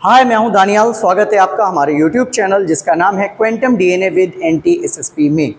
हाय, मैं हूं दानियाल। स्वागत है आपका हमारे यूट्यूब चैनल जिसका नाम है क्वांटम डीएनए विद NTSSP में।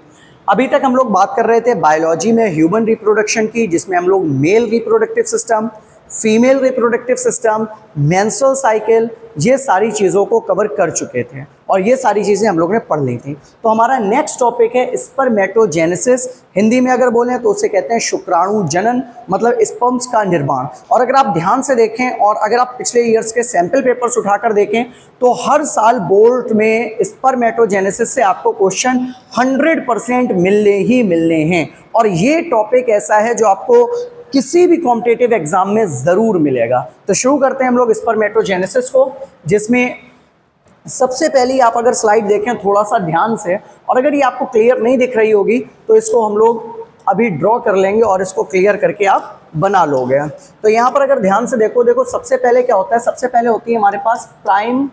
अभी तक हम लोग बात कर रहे थे बायोलॉजी में ह्यूमन रिप्रोडक्शन की, जिसमें हम लोग male reproductive system, female reproductive system, menstrual cycle, ये सारी चीज़ों को कवर कर चुके थे और ये सारी चीज़ें हम लोग ने पढ़ ली थी। तो हमारा नेक्स्ट टॉपिक है स्पर्मेटोजेनेसिस। हिंदी में अगर बोलें तो उसे कहते हैं शुक्राणु जनन, मतलब स्पर्म्स का निर्माण। और अगर आप ध्यान से देखें और अगर आप पिछले ईयर्स के सैंपल पेपर्स उठाकर देखें तो हर साल बोर्ड में स्पर्मेटोजेनेसिस से आपको क्वेश्चन 100% मिलने ही मिलने हैं। और ये टॉपिक ऐसा है जो आपको किसी भी कॉम्पिटिटिव एग्जाम में ज़रूर मिलेगा। तो शुरू करते हैं हम लोग स्पर्मेटोजेनेसिस को, जिसमें सबसे पहली आप अगर स्लाइड देखें थोड़ा सा ध्यान से, और अगर ये आपको क्लियर नहीं दिख रही होगी तो इसको हम लोग अभी ड्रॉ कर लेंगे और इसको क्लियर करके आप बना लोगे। तो यहाँ पर अगर ध्यान से देखो सबसे पहले क्या होता है, सबसे पहले होती है हमारे पास प्राइमॉर्डियल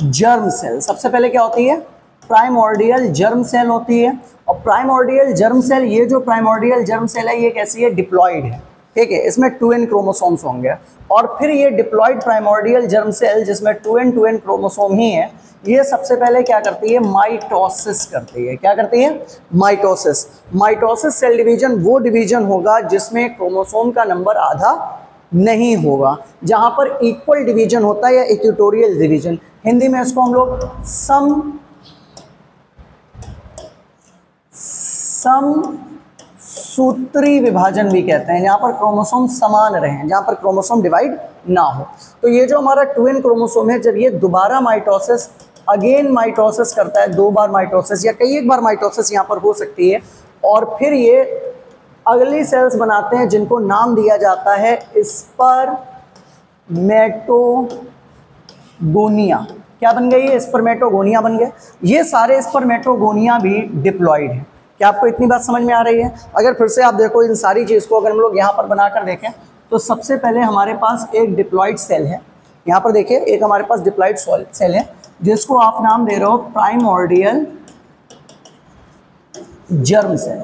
जर्म सेल। सबसे पहले क्या होती है? प्राइमॉर्डियल जर्म सेल होती है। और प्राइमॉर्डियल जर्म सेल, ये जो प्राइमॉर्डियल जर्म सेल है ये कैसी है? डिप्लॉइड है, ठीक है। इसमें 2n क्रोमोसोम्स होंगे। और फिर ये डिप्लॉइड प्राइमॉर्डियल जर्म सेल जिसमें 2n क्रोमोसोम ही है, ये सबसे पहले क्या करती है? माइटोसिस करती है। क्या करती है? माइटोसिस। माइटोसिस सेल डिवीजन वो डिवीजन होगा जिसमें क्रोमोसोम का नंबर आधा नहीं होगा, जहां पर इक्वल डिवीजन होता है या इक्वेटोरियल डिवीजन। हिंदी में इसको हम लोग समसूत्री विभाजन भी कहते हैं, जहाँ पर क्रोमोसोम समान रहें, जहाँ पर क्रोमोसोम डिवाइड ना हो। तो ये जो हमारा 2n क्रोमोसोम है, जब ये दोबारा माइटोसिस करता है, 2 बार माइटोसिस या कई एक बार माइटोसिस यहाँ पर हो सकती है, और फिर ये अगली सेल्स बनाते हैं जिनको नाम दिया जाता है स्पर्मेटोगोनिया। क्या बन गई? ये स्पर्मेटोगोनिया बन गए। ये सारे स्पर्मेटोगोनिया भी डिप्लॉइड हैं। क्या आपको इतनी बात समझ में आ रही है? अगर फिर से आप देखो इन सारी चीज़ को अगर हम लोग यहाँ पर बनाकर देखें तो सबसे पहले हमारे पास एक डिप्लॉइड सेल है। यहाँ पर देखिए एक हमारे पास डिप्लॉइड सेल है जिसको आप नाम दे रहे हो प्राइमॉर्डियल जर्म सेल।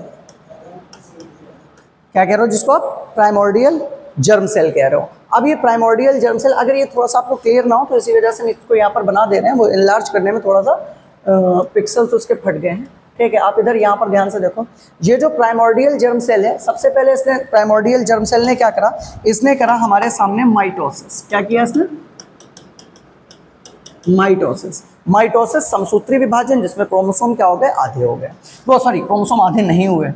क्या कह रहे हो? जिसको आप प्राइमॉर्डियल जर्म सेल कह रहे हो। अब ये प्राइमॉर्डियल जर्म सेल, अगर ये थोड़ा सा आपको क्लियर ना हो तो इसी वजह से हम इसको यहाँ पर बना दे रहे हैं। वो इनलार्ज करने में थोड़ा सा पिक्सल्स उसके फट गए हैं, ठीक है। आप इधर यहाँ पर ध्यान से देखो, ये जो प्राइमॉर्डियल जर्म सेल है, सबसे पहले इसने प्राइमॉर्डियल जर्म सेल ने क्या करा? इसने करा हमारे सामने माइटोसिस। क्या किया इसने? माइटोसिस समसूत्री विभाजन, जिसमें क्रोमोसोम क्या हो गए? आधे हो गए। वो सॉरी, क्रोमोसोम आधे नहीं हुए,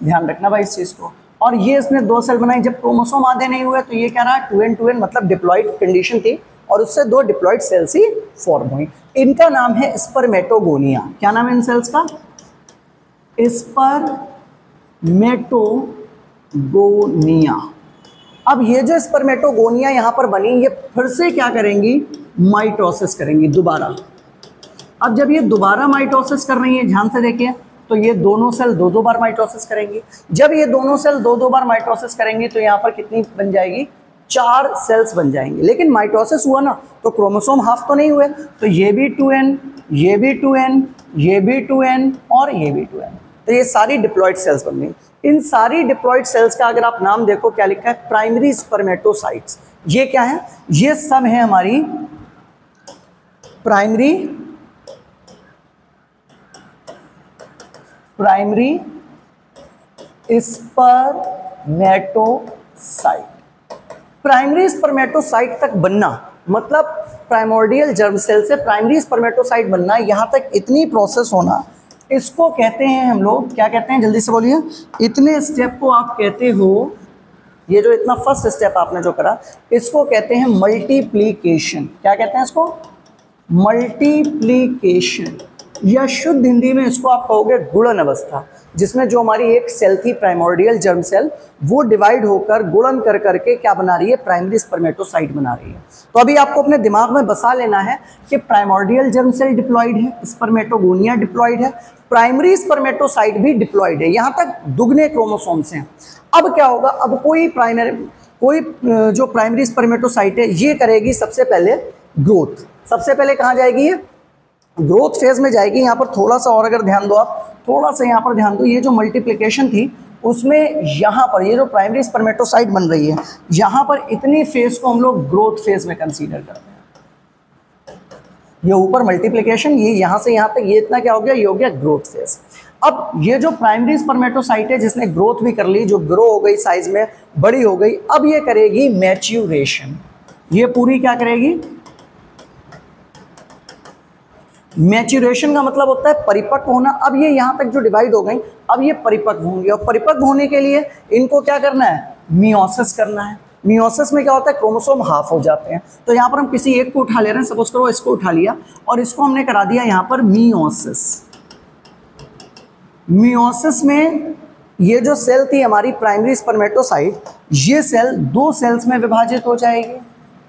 ध्यान रखना भाई इस चीज़ को। और ये इसने 2 सेल बनाई। जब क्रोमोसोम आधे नहीं हुए तो ये क्या रहा? 2n मतलब डिप्लॉइड कंडीशन थी और उससे 2 डिप्लॉइड सेल्स ही फॉर्म हुई। इनका नाम है स्पर्मेटोगोनिया। क्या नाम है इन सेल्स का? स्पर्मेटोगोनिया। अब ये जो स्पर्मेटोगोनिया यहाँ पर बनी, ये फिर से क्या करेंगी? माइटोसिस करेंगी दोबारा। अब जब ये दोबारा माइटोसिस कर रही है, ध्यान से देखिए, तो ये दोनों सेल 2-2 बार माइटोसिस करेंगी। जब ये दोनों सेल 2-2 बार माइटोसिस करेंगी तो यहाँ पर कितनी बन जाएगी? 4 सेल्स बन जाएंगी। लेकिन माइटोसिस हुआ ना तो क्रोमोसोम हाफ तो नहीं हुए, तो ये भी 2n, ये भी 2n, ये भी 2n और ये भी 2n। तो ये सारी डिप्लॉइड सेल्स बन गई। इन सारी डिप्लॉइड सेल्स का अगर आप नाम देखो क्या लिखा है? Primary spermatocytes. ये क्या है? ये सब है हमारी प्राइमरी स्पर्मेटोसाइट। प्राइमरी स्पर्मेटोसाइट तक बनना मतलब प्राइमॉर्डियल जर्म सेल से प्राइमरी स्पर्मेटोसाइट बनना, यहाँ तक इतनी प्रोसेस होना, इसको कहते हैं हम लोग, क्या कहते हैं? जल्दी से बोलिए। इतने स्टेप को आप कहते हो, ये जो इतना फर्स्ट स्टेप आपने जो करा, इसको कहते हैं मल्टीप्लीकेशन। क्या कहते हैं इसको? मल्टीप्लीकेशन, या शुद्ध हिंदी में इसको आप कहोगे गुणन अवस्था, जिसमें जो हमारी एक सेल थी प्राइमॉर्डियल जर्म सेल, वो डिवाइड होकर गुणन कर करके क्या बना रही है? प्राइमरी स्पर्मेटोसाइट बना रही है। तो अभी आपको अपने दिमाग में बसा लेना है कि प्राइमॉर्डियल जर्म सेल डिप्लॉइड है, स्पर्मेटोगोनिया डिप्लॉइड है, प्राइमरी स्पर्मेटोसाइट भी डिप्लॉइड है। यहाँ तक दुगने क्रोमोसोम्स हैं। अब क्या होगा? अब कोई जो प्राइमरी स्पर्मेटोसाइट है ये करेगी सबसे पहले ग्रोथ। सबसे पहले कहाँ जाएगी? ये ग्रोथ फेज में जाएगी। यहाँ पर थोड़ा सा और अगर ध्यान दो आप, थोड़ा सा यहाँ पर ध्यान दो, ये जो मल्टीप्लिकेशन थी उसमें यहाँ पर ये जो प्राइमरी स्पर्मेटोसाइट बन रही है, यहाँ पर इतनी फेज को हम लोग ग्रोथ फेज में कंसीडर करते हैं। ये ऊपर मल्टीप्लिकेशन, ये यहाँ से यहाँ तक, ये इतना क्या हो गया, ये हो गया ग्रोथ फेज। अब ये जो प्राइमरी स्पर्मेटोसाइट है जिसने ग्रोथ भी कर ली, जो ग्रो हो गई, साइज में बड़ी हो गई, अब ये करेगी मैच्यूरेशन। ये पूरी क्या करेगी, मैच्यूरेशन का मतलब होता है परिपक्व होना। अब ये यहाँ तक जो डिवाइड हो गई, अब ये परिपक्व होंगी, और परिपक्व होने के लिए इनको क्या करना है, मियोसिस करना है। मियोसिस में क्या होता है, क्रोमोसोम हाफ हो जाते हैं। तो यहाँ पर हम किसी एक को उठा ले रहे हैं, सपोज करो इसको उठा लिया और इसको हमने करा दिया यहाँ पर मियोसिस। मियोसिस में ये जो सेल थी हमारी प्राइमरी स्पर्मेटोसाइट, ये सेल दो सेल्स में विभाजित हो जाएगी,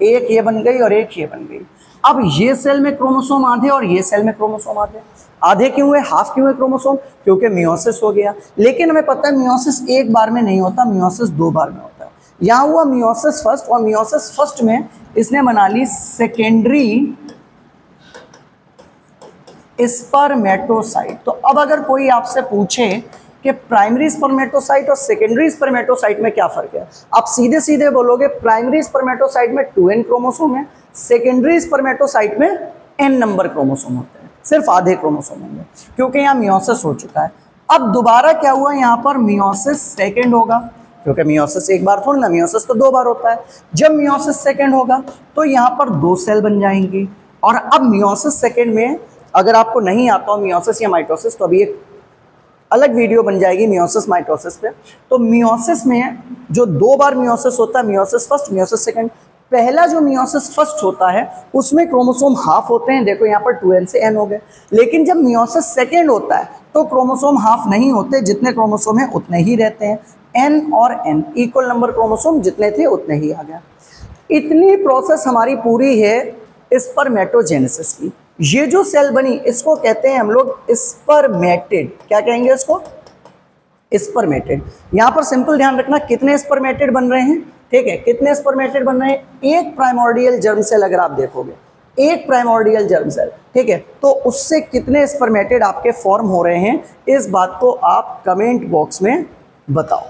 एक ये बन गई और एक ये बन गई। अब ये सेल में क्रोमोसोम आधे और ये सेल में क्रोमोसोम आधे। आधे क्यों हुए, हाफ क्यों है क्रोमोसोम, क्योंकि मियोसिस हो गया। लेकिन हमें पता है मियोसिस एक बार में नहीं होता, मियोसिस दो बार में होता है। यहाँ हुआ मियोसिस फर्स्ट, और मियोसिस फर्स्ट में इसने बना ली सेकेंडरी स्पर्मेटोसाइट। तो अब अगर कोई आपसे पूछे कि प्राइमरी स्पर्मेटोसाइट और सेकेंडरी स्पर्मेटोसाइट में क्या फर्क है, आप सीधे सीधे बोलोगे प्राइमरी स्पर्मेटोसाइट में 2n क्रोमोसोम है, सेकेंडरी स्पर्मेटोसाइट में n नंबर क्रोमोसोम होते हैं, सिर्फ आधे क्रोमोसोम होंगे, क्योंकि यहाँ मियोसिस हो चुका है। अब दोबारा क्या हुआ, यहाँ पर मियोसिस सेकेंड होगा, क्योंकि मियोसिस एक बार थोड़ा ना, मियोसिस तो दो बार होता है। जब मियोसिस सेकेंड होगा तो यहाँ पर दो सेल बन जाएंगी। और अब मियोसिस सेकेंड में अगर आपको नहीं आता हो मियोसिस या माइटोसिस, तो अभी एक अलग वीडियो बन जाएगी मियोसिस माइटोसिस पे। तो मियोसिस में जो दो बार मियोसिस होता है, मियोसिस फर्स्ट, मियोसिस सेकेंड, पहला जो मियोसिस फर्स्ट होता है उसमें क्रोमोसोम हाफ होते हैं, देखो यहाँ पर 2n से n हो गए। लेकिन जब मियोसिस सेकेंड होता है तो क्रोमोसोम हाफ नहीं होते, जितने क्रोमोसोम है उतने ही रहते हैं, n और n इक्वल नंबर क्रोमोसोम जितने थे उतने ही आ गया। इतनी प्रोसेस हमारी पूरी है स्पर्मेटोजेनेसिस की। ये जो सेल बनी इसको कहते हैं हम लोग स्पर्मेटेड। क्या कहेंगे इसको, स्पर्मेटेड। यहाँ पर सिंपल ध्यान रखना कितने स्पर्मेटेड बन रहे हैं, ठीक है, कितने स्पर्मेटेड बन रहे हैं, एक प्राइमोर्डियल जर्म सेल अगर आप देखोगे, एक प्राइमोर्डियल जर्म सेल, ठीक है, तो उससे कितने स्पर्मेटेड आपके फॉर्म हो रहे हैं, इस बात को आप कमेंट बॉक्स में बताओ।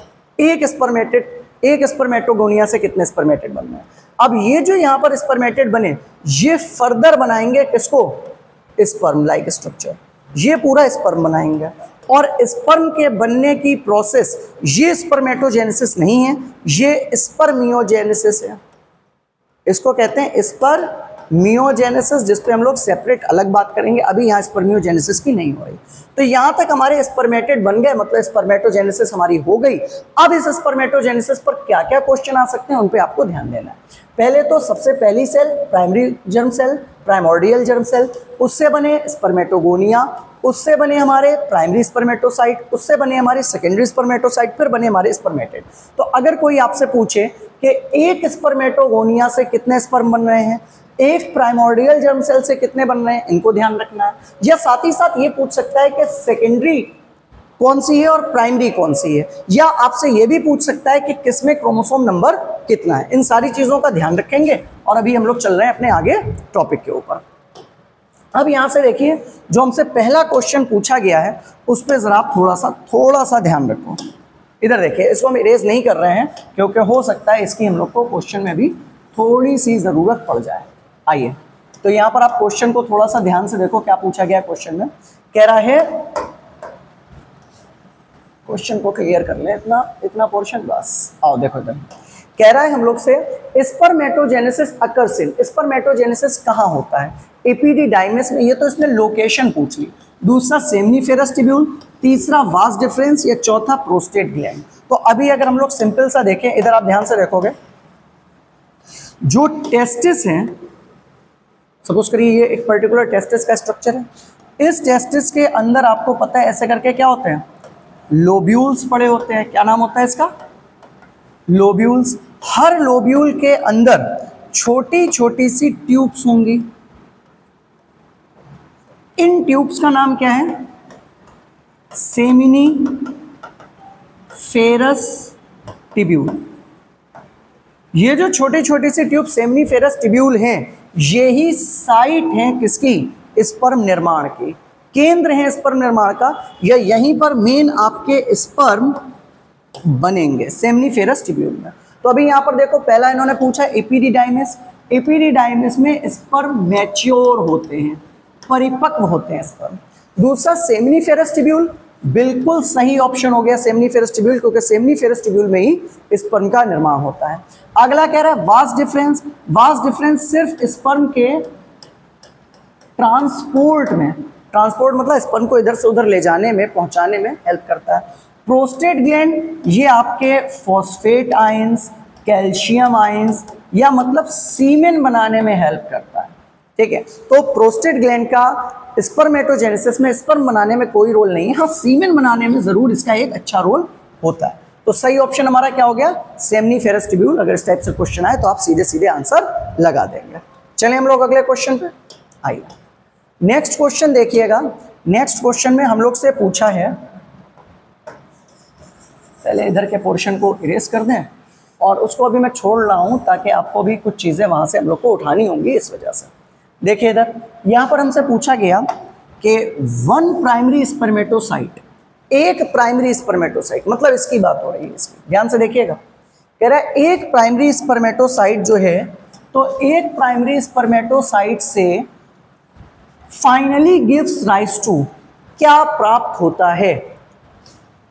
एक स्पर्मेटोगोनिया से कितने स्पर्मेटेड बन रहे हैं। अब ये जो यहाँ पर स्पर्मेटेड बने, ये फर्दर बनाएंगे किसको, स्पर्म लाइक स्ट्रक्चर, ये पूरा स्पर्म बनाएंगे। और स्पर्म के बनने की प्रोसेस, ये स्पर्मेटोजेनेसिस नहीं है, ये स्पर्मियोजेनेसिस है। इसको कहते हैं स्पर्मियोजेनेसिस, जिस पे हम लोग सेपरेट अलग बात करेंगे, अभी यहाँ स्पर्मियोजेनेसिस की नहीं हो रही। तो यहाँ तक हमारे स्पर्मेटेड बन गए, मतलब स्पर्मेटोजेनेसिस हमारी हो गई। अब इस स्पर्मेटोजेनेसिस पर क्या क्या क्वेश्चन आ सकते हैं उन पे आपको ध्यान देना है। पहले तो सबसे पहली cell primary germ cell, primordial germ cell, उससे बने स्पर्मेटोगोनिया, उससे बने हमारे प्राइमरी स्पर्मेटोसाइट, उससे बने हमारे सेकेंडरी स्पर्मेटोसाइट, फिर बने हमारे स्पर्मेटेड। तो अगर कोई आपसे पूछे कि एक स्पर्मेटोगोनिया से कितने स्पर्म बन रहे हैं, एक प्राइमोर्डियल जर्म सेल से कितने बन रहे हैं, इनको ध्यान रखना है। या साथ ही साथ ये पूछ सकता है कि सेकेंडरी कौन सी है और प्राइमरी कौन सी है, या आपसे ये भी पूछ सकता है कि किसमें क्रोमोसोम नंबर कितना है। इन सारी चीज़ों का ध्यान रखेंगे। और अभी हम लोग चल रहे हैं अपने आगे टॉपिक के ऊपर। अब यहाँ से देखिए जो हमसे पहला क्वेश्चन पूछा गया है उस पर ज़रा आप थोड़ा सा ध्यान रखो। इधर देखिए, इसको हम इरेज नहीं कर रहे हैं क्योंकि हो सकता है इसकी हम लोग को क्वेश्चन में भी थोड़ी सी ज़रूरत पड़ जाए। आइए, तो यहाँ पर आप क्वेश्चन को थोड़ा सा ध्यान से देखो, क्या पूछा गया है क्वेश्चन में। कह रहा है, क्वेश्चन को क्लियर कर लें, इतना पोर्शन बस। आओ देखो इधर, कह रहा है हम लोग से स्पर्मेटोजेनेसिस अकर्स इन, स्पर्मेटोजेनेसिस कहाँ होता है, एपिडिडाइमिस में। ये तो इसने लोकेशन पूछ ली। दूसरा सेमनीफेरस ट्यूब्यूल, तीसरा वास डिफरेंस, या चौथा प्रोस्टेट ग्लैंड। तो अभी अगर हम लोग सिंपल सा देखें, इधर आप ध्यान से देखोगे, जो टेस्टिस हैं, सपोज करिए ये एक पर्टिकुलर टेस्टिस का स्ट्रक्चर है। इस टेस्टिस के अंदर आपको पता है ऐसे करके क्या होते हैं, लोब्यूल्स पड़े होते हैं। क्या नाम होता है इसका, लोब्यूल्स। हर लोब्यूल के अंदर छोटी छोटी सी ट्यूब्स होंगी। इन ट्यूब्स का नाम क्या है, सेमिनीफेरस ट्यूब्यूल। ये जो छोटी छोटी सी ट्यूब सेमिनीफेरस ट्यूब्यूल हैं, यही साइट हैं किसकी, स्पर्म निर्माण की, केंद्र हैं स्पर्म निर्माण का। या यहीं पर मेन आपके स्पर्म बनेंगे सेमनीफेरस ट्यूब्यूल में। तो अभी यहाँ पर देखो पहला इन्होंने पूछा एपिडिडाइमिस, एपिडिडाइमिस में स्पर्म मैच्योर होते हैं, परिपक्व होते हैं स्पर्म। दूसरा सेमनीफेरस ट्यूब्यूल, बिल्कुल सही ऑप्शन हो गया सेमनीफेरस ट्यूब्यूल, क्योंकि सेमनीफेरस ट्यूब्यूल में ही स्पर्म का निर्माण होता है। अगला कह रहा है वास्ट डिफरेंस, वास्ट डिफरेंस सिर्फ स्पर्म के ट्रांसपोर्ट में, ट्रांसपोर्ट मतलब स्पर्म को इधर से उधर ले जाने में, पहुंचाने में हेल्प करता है। प्रोस्टेट ग्लैंड ये आपके फॉस्फेट आयंस, कैल्शियम आयंस या मतलब सीमेन बनाने में हेल्प करता है, ठीक है। तो प्रोस्टेट ग्लैंड का स्पर्मेटोजेनेसिस में स्पर्म बनाने में कोई रोल नहीं है, हाँ सीमेन बनाने में जरूर इसका एक अच्छा रोल होता है। तो सही ऑप्शन हमारा क्या हो गया, सेमनीफेरस ट्यूब्यूल। अगर इस टाइप से क्वेश्चन आए तो आप सीधे सीधे आंसर लगा देंगे। चलिए हम लोग अगले क्वेश्चन पे आइए। नेक्स्ट क्वेश्चन देखिएगा। नेक्स्ट क्वेश्चन में हम लोग से पूछा है, पहले इधर के पोर्शन को इरेज कर दें और उसको अभी मैं छोड़ रहा हूं ताकि आपको भी कुछ चीज़ें वहां से हम लोग को उठानी होंगी, इस वजह से। देखिए इधर यहाँ पर हमसे पूछा गया कि वन प्राइमरी स्पर्मेटोसाइट, एक प्राइमरी स्पर्मेटोसाइट, मतलब इसकी बात हो रही है, इसकी ध्यान से देखिएगा। कह रहा है एक प्राइमरी स्पर्मेटोसाइट जो है, तो एक प्राइमरी स्पर्मेटोसाइट से फाइनली गिव्स राइज टू, क्या प्राप्त होता है,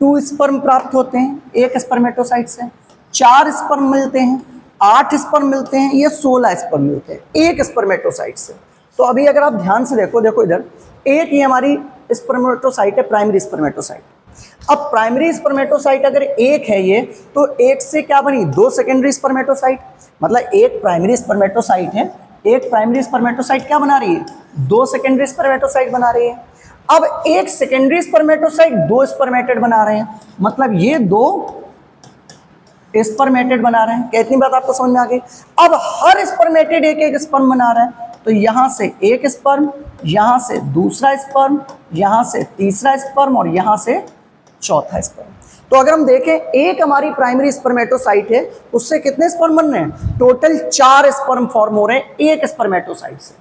2 स्पर्म प्राप्त होते हैं एक स्पर्मेटोसाइट से, 4 स्पर्म मिलते हैं, 8 स्पर्म मिलते हैं, या 16 स्पर्म मिलते हैं एक स्पर्मेटोसाइट से। तो अभी अगर आप ध्यान से देखो, देखो इधर एक ही हमारी स्पर्मेटोसाइट है, प्राइमरी स्पर्मेटोसाइट। अब प्राइमरी स्पर्मेटोसाइट अगर एक है ये, तो एक से क्या बनी, 2 सेकेंडरी स्पर्मेटोसाइट। मतलब एक प्राइमरी स्पर्मेटोसाइट है, एक प्राइमरी स्पर्मेटोसाइट क्या बना रही है, 2 सेकेंडरी स्पर्मेटोसाइट बना रही है। अब एक सेकेंडरी स्पर्मेटोसाइट 2 स्पर्मेटेड बना रहे हैं, मतलब ये 2 स्पर्मेटेड बना रहे हैं। कितनी बात आपको समझ में आ गई। अब हर स्पर्मेटेड एक एक स्पर्म बना रहा है, तो यहां से एक स्पर्म, यहां से दूसरा स्पर्म, यहां से तीसरा स्पर्म और यहां से चौथा स्पर्म। तो अगर हम देखें एक हमारी प्राइमरी स्पर्मेटोसाइट है, उससे कितने स्पर्म बन रहे हैं, टोटल 4 स्पर्म फॉर्म हो रहे हैं एक स्पर्मेटोसाइट से।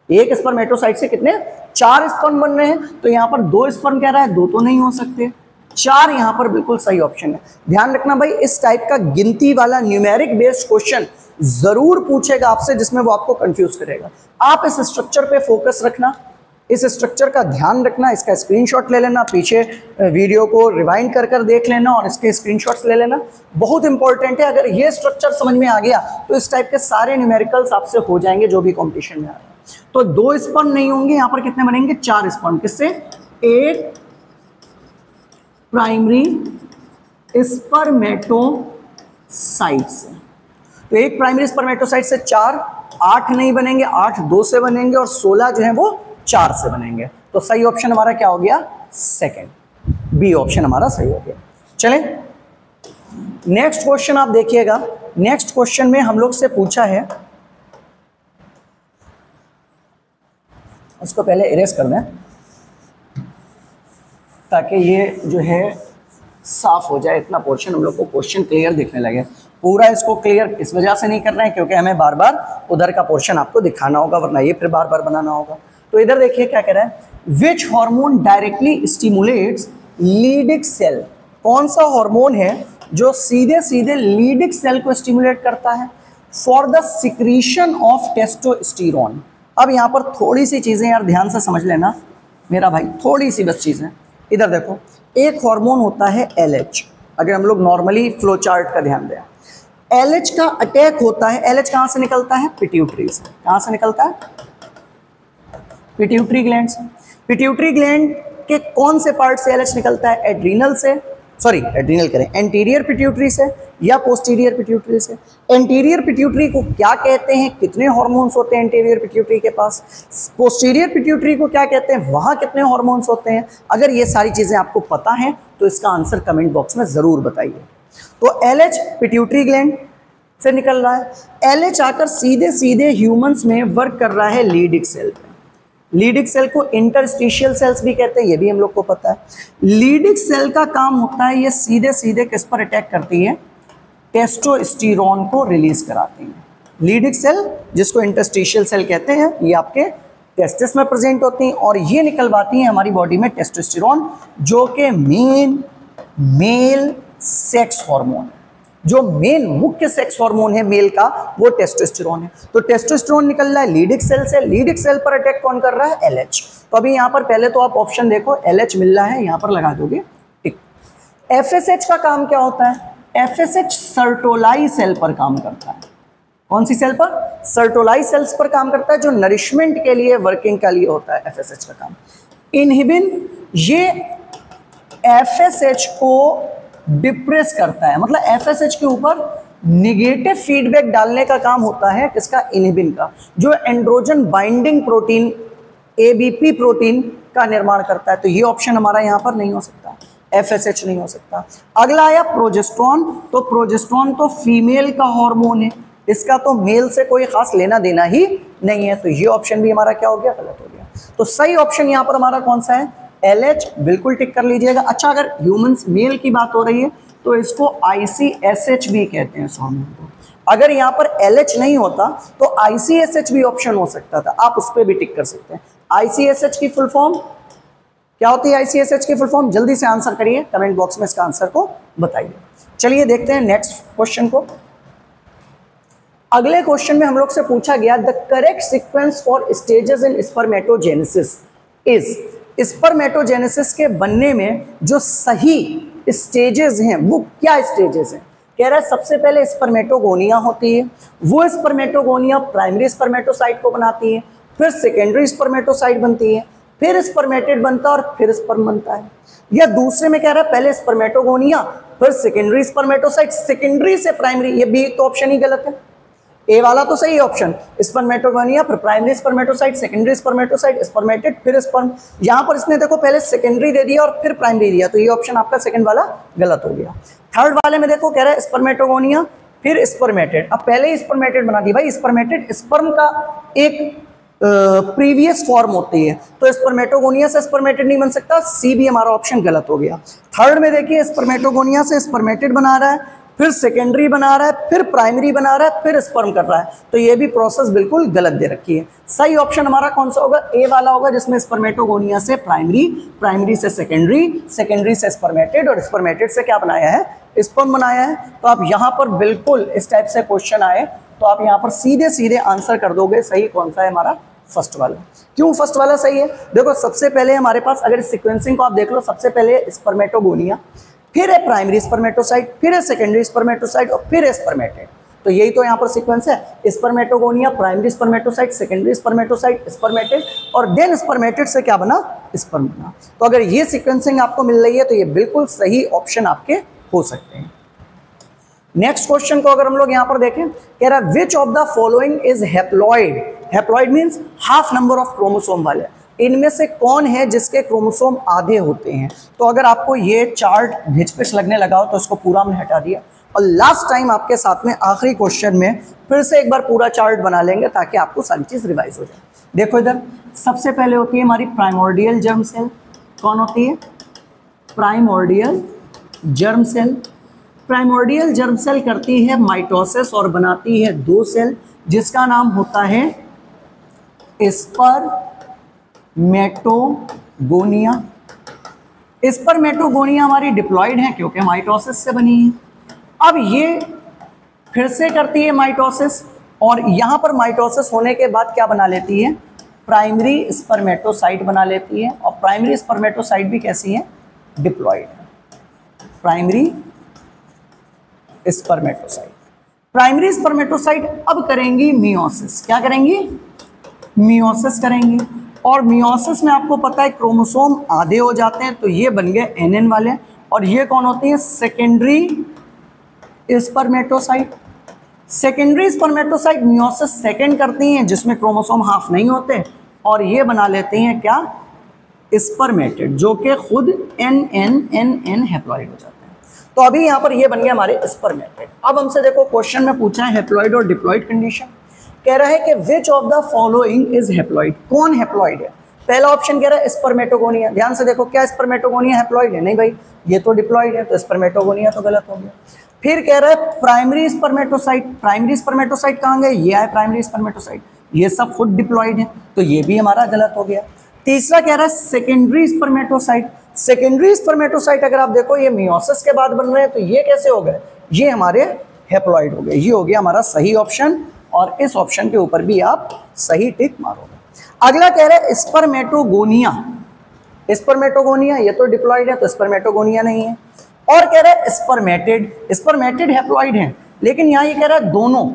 एक स्पर्मेटोसाइट से कितने, 4 स्पर्म बन रहे हैं। तो यहाँ पर 2 स्पर्म कह रहा है, 2 तो नहीं हो सकते, 4 यहाँ पर बिल्कुल सही ऑप्शन है। ध्यान रखना भाई, इस टाइप का गिनती वाला न्यूमेरिक बेस्ड क्वेश्चन जरूर पूछेगा आपसे, जिसमें वो आपको कंफ्यूज करेगा। आप इस स्ट्रक्चर पे फोकस रखना, इस स्ट्रक्चर का ध्यान रखना, इसका स्क्रीनशॉट ले लेना, पीछे वीडियो को रिवाइंड कर कर देख लेना और इसके स्क्रीनशॉट्स ले लेना, बहुत इंपॉर्टेंट है। अगर ये स्ट्रक्चर समझ में आ गया तो इस टाइप के सारे न्यूमेरिकल्स आपसे हो जाएंगे जो भी कॉम्पिटिशन में आ रहे हैं। तो 2 स्पर्म नहीं होंगे, यहाँ पर कितने बनेंगे, 4 स्पर्म। किससे, एक प्राइमरी स्पर्मेटोसाइट से। तो एक प्राइमरी स्पर्मेटोसाइट से 4, 8 नहीं बनेंगे, 8 2 से बनेंगे और 16 जो है वो 4 से बनेंगे। तो सही ऑप्शन हमारा क्या हो गया, सेकंड, बी ऑप्शन हमारा सही हो गया। चलें नेक्स्ट क्वेश्चन आप देखिएगा। नेक्स्ट क्वेश्चन में हम लोग से पूछा है, उसको पहले इरेज कर दें ताकि ये जो है साफ हो जाए, इतना पोर्शन हम लोग को क्वेश्चन क्लियर दिखने लगे। पूरा इसको क्लियर इस वजह से नहीं कर रहे हैं क्योंकि हमें बार बार उधर का पोर्शन आपको दिखाना होगा, वरना ये फिर बार बार बनाना होगा। तो इधर देखिए क्या कह रहा है, which hormone directly stimulates Leydig cell, कौन सा हार्मोन है जो सीधे सीधे लीडिक सेल को स्टिमुलेट करता है for the secretion of testosterone. अब यहाँ पर थोड़ी सी चीज़ें यार ध्यान से समझ लेना मेरा भाई, थोड़ी सी बस चीज़ें। इधर देखो, एक हार्मोन होता है LH, अगर हम लोग नॉर्मली फ्लो चार्ट का ध्यान दें, LH का अटैक होता है। LH कहाँ से निकलता है, पिट्यूटरी से। कहाँ से निकलता है, पिट्यूटरी ग्लैंड से। पिट्यूटरी ग्लैंड के कौन से पार्ट से LH निकलता है, एड्रीनल से, सॉरी एड्रीनल करें, एंटीरियर पिट्यूटरी से या पोस्टीरियर पिट्यूटरी से। एंटीरियर पिट्यूटरी को क्या कहते हैं, कितने हार्मोन्स होते हैं एंटीरियर पिट्यूटरी के पास, पोस्टीरियर पिट्यूटरी को क्या कहते हैं, वहाँ कितने हार्मोन्स होते हैं। अगर ये सारी चीज़ें आपको पता हैं तो इसका आंसर कमेंट बॉक्स में ज़रूर बताइए। तो LH पिट्यूटरी ग्लैंड से निकल रहा है, LH आकर सीधे सीधे ह्यूमंस में वर्क कर रहा है लीडिक सेल पे। लीडिक सेल को इंटरस्टिशियल सेल्स भी कहते हैं, ये भी हम लोग को पता है। लीडिक सेल का काम होता है, ये सीधे सीधे किस पर अटैक करती है, टेस्टोस्टेरोन को रिलीज कराती है। लीडिक सेल जिसको इंटरस्टिशियल सेल कहते हैं, ये आपके टेस्टिस में प्रेजेंट होती हैं और ये निकलवाती हैं हमारी बॉडी में टेस्टोस्टेरोन, जो कि मेल सेक्स हार्मोन है। जो मेन मुख्य सेक्स हार्मोन है मेल का वो टेस्टोस्टेरोन है। तो टेस्टोस्टेरोन निकल रहा है लीडिक सेल से, लीडिक सेल पर अटैक कौन कर रहा है? एलएच। तो अभी यहाँ पर पहले तो आप ऑप्शन देखो, एलएच मिल रहा है, यहाँ पर लगा दोगे टिक। एफएसएच का काम क्या होता है? एफएसएच सर्टोलाई सेल पर काम करता है। कौन सी सेल पर? सर्टोलाई सेल्स पर काम करता है, जो नरिशमेंट के लिए वर्किंग के लिए होता है एफएसएच का काम। इनहिबिन ये एफएसएच को डिप्रेस करता है, मतलब एफएसएच के ऊपर निगेटिव फीडबैक डालने का काम होता है किसका? इनहिबिन का, जो androgen binding protein ABP protein का निर्माण करता है। तो ये ऑप्शन हमारा यहाँ पर नहीं हो सकता, एफएसएच नहीं हो सकता। अगला आया प्रोजेस्टेरोन। तो प्रोजेस्टेरोन तो फीमेल का हार्मोन है, इसका तो मेल से कोई खास लेना देना ही नहीं है। तो ये ऑप्शन भी हमारा क्या हो गया? गलत हो गया। तो सही ऑप्शन यहाँ पर हमारा कौन सा है? LH, बिल्कुल टिक कर लीजिएगा। अच्छा, अगर ह्यूमंस मेल की बात हो रही है तो इसको ICSH भी कहते हैं इस हार्मोन को। अगर यहाँ पर LH नहीं होता तो ICSH भी ऑप्शन हो सकता था, आप उस पर भी टिक कर सकते हैं। ICSH की फुल फॉर्म क्या होती है? ICSH की फुल फॉर्म जल्दी से आंसर करिए, कमेंट बॉक्स में इसका आंसर को बताइए। चलिए देखते हैं नेक्स्ट क्वेश्चन को। अगले क्वेश्चन में हम लोग से पूछा गया the correct sequence for stages in spermatogenesis is. Spermatogenesis के बनने में जो सही स्टेजेस हैं वो क्या स्टेजेस हैं? कह रहा है सबसे पहले स्पर्मेटोगोनिया होती है, वो स्पर्मेटोगोनिया प्राइमरी स्पर्मेटोसाइट को बनाती है, फिर सेकेंडरी स्पर्मेटोसाइट बनती है, फिर स्पर्मेटेड बनता है और फिर स्पर्म बनता है। या दूसरे में कह रहा है पहले स्पर्मेटोगोनिया फिर सेकेंडरी स्पर्मेटोसाइट, सेकेंडरी से प्राइमरी। ये बी तो ऑप्शन ही गलत है, ए वाला तो सही ऑप्शन, स्पर्मेटोगोनिया फिर primary spermatocyte, secondary spermatocyte, spermatid फिर स्पर्म। यहाँ पर इसने देखो पहले सेकेंडरी दे दिया और फिर प्राइमरी दिया, तो ये ऑप्शन आपका सेकंड वाला गलत हो गया। थर्ड वाले में देखो कह रहा है स्पर्मेटोगोनिया फिर स्पर्मेटेड। अब पहले ही स्पर्मेटेड बना दी भाई, स्पर्मेटेड स्पर्म का एक प्रीवियस फॉर्म होती है, तो स्पर्मेटोगोनिया से स्पर्मेटेड नहीं बन सकता, सी भी हमारा ऑप्शन गलत हो गया। थर्ड में देखिए स्पर्मेटोगोनिया से स्पर्मेटेड बना रहा है, फिर सेकेंडरी बना रहा है, फिर प्राइमरी बना रहा है, फिर स्पर्म कर रहा है, तो ये भी प्रोसेस बिल्कुल गलत दे रखी है। सही ऑप्शन हमारा कौन सा होगा? ए वाला होगा, जिसमें स्पर्मेटोगोनिया से प्राइमरी, प्राइमरी से सेकेंडरी, सेकेंडरी से स्पर्मेटेड और स्पर्मेटेड से क्या बनाया है? स्पर्म बनाया है। तो आप यहाँ पर बिल्कुल इस टाइप से क्वेश्चन आए तो आप यहाँ पर सीधे सीधे आंसर कर दोगे। सही कौन सा है हमारा? फर्स्ट वाला। क्यों फर्स्ट वाला सही है? देखो सबसे पहले हमारे पास अगर सीक्वेंसिंग को आप देख लो, सबसे पहले स्पर्मेटोगोनिया, फिर है प्राइमरी स्पर्मेटोसाइट, फिर है सेकेंडरी स्पर्मेटोसाइट और फिर है स्पर्मेटेड। तो यही तो यहाँ पर सीक्वेंस है, spermatogonia, primary spermatocyte, secondary spermatocyte, spermatid और देन स्पर्मेटेड से क्या बना? स्पर्म बना। तो अगर ये सीक्वेंसिंग आपको मिल रही है तो ये बिल्कुल सही ऑप्शन आपके हो सकते हैं। नेक्स्ट क्वेश्चन को अगर हम लोग यहाँ पर देखें, कह रहा है which of the following is haploid. Haploid means half number of chromosome वाले, इनमें से कौन है जिसके क्रोमोसोम आधे होते हैं? तो अगर आपको ये चार्ट घिचपिच लगने लगा हो तो इसको पूरा हमने हटा दिया और लास्ट टाइम आपके साथ में आखिरी क्वेश्चन में फिर से एक बार पूरा चार्ट बना लेंगे ताकि आपको सारी चीज़ रिवाइज हो जाए। देखो इधर सबसे पहले होती है हमारी प्राइमोर्डियल जर्म सेल। कौन होती है? Primordial germ cell. Primordial germ cell करती है माइटोसिस और बनाती है दो सेल, जिसका नाम होता है स्पर्मेटोगोनिया। स्पर्मेटोगोनिया हमारी डिप्लॉइड है क्योंकि माइटोसिस से बनी है। अब ये फिर से करती है माइटोसिस और यहाँ पर माइटोसिस होने के बाद क्या बना लेती है? प्राइमरी स्पर्मेटोसाइट बना लेती है। और प्राइमरी स्पर्मेटोसाइट भी कैसी है? डिप्लॉइड है। प्राइमरी स्पर्मेटोसाइट, प्राइमरी स्पर्मेटोसाइट अब करेंगी मियोसिस। क्या करेंगी? मियोसिस करेंगी। और मियोसिस में आपको पता है क्रोमोसोम आधे हो जाते हैं, तो ये बन गए NN वाले। और ये कौन होती है? Secondary spermatocyte. Secondary spermatocyte meiosis second करती हैं, जिसमें क्रोमोसोम हाफ नहीं होते, और ये बना लेते हैं क्या? स्पर्मेटेड, जो कि खुद NN हैप्लॉइड हो जाते हैं। तो अभी यहाँ पर ये बन गया हमारे स्पर्मेटेड। अब हमसे देखो क्वेश्चन में पूछा है हैप्लॉइड और डिप्लॉइड कंडीशन। कह रहा है कि which of the following is haploid. कौन हैप्लॉइड है? पहला ऑप्शन कह रहा है स्पर्मेटोगोनिया। ध्यान से देखो, क्या स्पर्मेटोगोनिया हैप्लॉइड है? नहीं भाई, ये तो डिप्लॉइड है, तो स्पर्मेटोगोनिया तो गलत हो गया। फिर कह रहा है प्राइमरी स्पर्मेटोसाइट। प्राइमरी स्पर्मेटोसाइट कहाँ गए? ये है प्राइमरी स्पर्मेटोसाइट, ये सब खुद डिप्लॉइड है, तो ये भी हमारा गलत हो गया। तीसरा कह रहा है सेकेंडरी स्पर्मेटोसाइट। सेकेंडरी स्पर्मेटोसाइट अगर आप देखो ये मियोसिस के बाद बन रहे हैं, तो ये कैसे हो गए, ये हमारे हैप्लॉइड हो गए। ये हो गया हमारा सही ऑप्शन, और इस ऑप्शन के ऊपर भी आप सही टिक मारोगे। अगला कह रहे हैं स्पर्मेटोगोनिया। स्पर्मेटोगोनिया ये तो डिप्लॉइड है, तो स्पर्मेटोगोनिया नहीं है। और कह रहे हैं स्पर्मेटिड। स्पर्मेटिड हैप्लॉइड हैं, लेकिन यहाँ ये कह रहा है दोनों,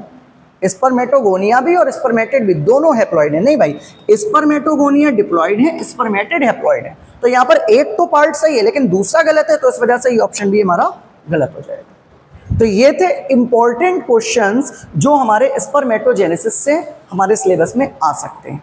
स्पर्मेटोगोनिया भी और स्पर्मेटिड भी दोनों हैप्लॉइड है। नहीं भाई, स्पर्मेटोगोनिया डिप्लॉइड है, स्पर्मेटिड हैप्लॉइड है। तो यहाँ पर एक तो पार्ट सही है लेकिन दूसरा गलत है, तो इस वजह से ये ऑप्शन भी हमारा गलत हो जाएगा। तो ये थे इंपॉर्टेंट क्वेश्चंस जो हमारे स्पर्मेटोजेनेसिस से हमारे सिलेबस में आ सकते हैं।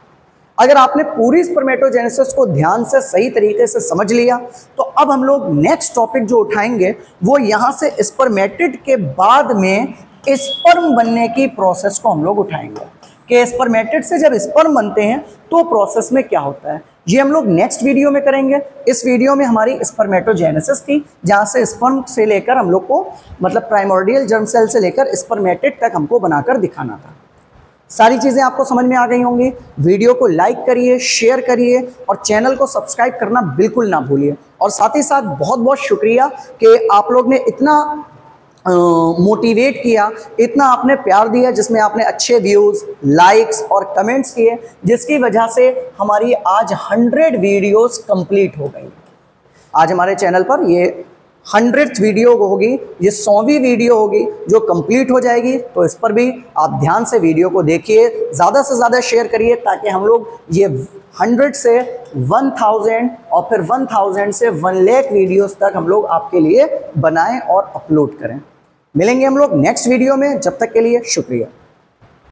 अगर आपने पूरी स्पर्मेटोजेनेसिस को ध्यान से सही तरीके से समझ लिया, तो अब हम लोग नेक्स्ट टॉपिक जो उठाएंगे वो यहाँ से स्पर्मेटिड के बाद में स्पर्म बनने की प्रोसेस को हम लोग उठाएंगे कि स्पर्मेटिड से जब स्पर्म बनते हैं तो प्रोसेस में क्या होता है। ये हम लोग नेक्स्ट वीडियो में करेंगे। इस वीडियो में हमारी स्पर्मेटोजेनेसिस थी, जहाँ से स्पर्म से लेकर हम लोग को मतलब प्राइमोर्डियल जर्म सेल से लेकर स्पर्मेटिड तक हमको बनाकर दिखाना था। सारी चीज़ें आपको समझ में आ गई होंगी। वीडियो को लाइक करिए, शेयर करिए और चैनल को सब्सक्राइब करना बिल्कुल ना भूलिए। और साथ ही साथ बहुत बहुत शुक्रिया कि आप लोग ने इतना मोटिवेट किया, इतना आपने प्यार दिया, जिसमें आपने अच्छे व्यूज़, लाइक्स और कमेंट्स किए, जिसकी वजह से हमारी आज 100 वीडियोस कंप्लीट हो गई। आज हमारे चैनल पर ये 100th वीडियो होगी, ये 100वीं वीडियो होगी जो कंप्लीट हो जाएगी। तो इस पर भी आप ध्यान से वीडियो को देखिए, ज़्यादा से ज़्यादा शेयर करिए, ताकि हम लोग ये 100 से 1000 और फिर 1000 से 1 लाख वीडियोस तक हम लोग आपके लिए बनाएं और अपलोड करें। मिलेंगे हम लोग नेक्स्ट वीडियो में, जब तक के लिए शुक्रिया।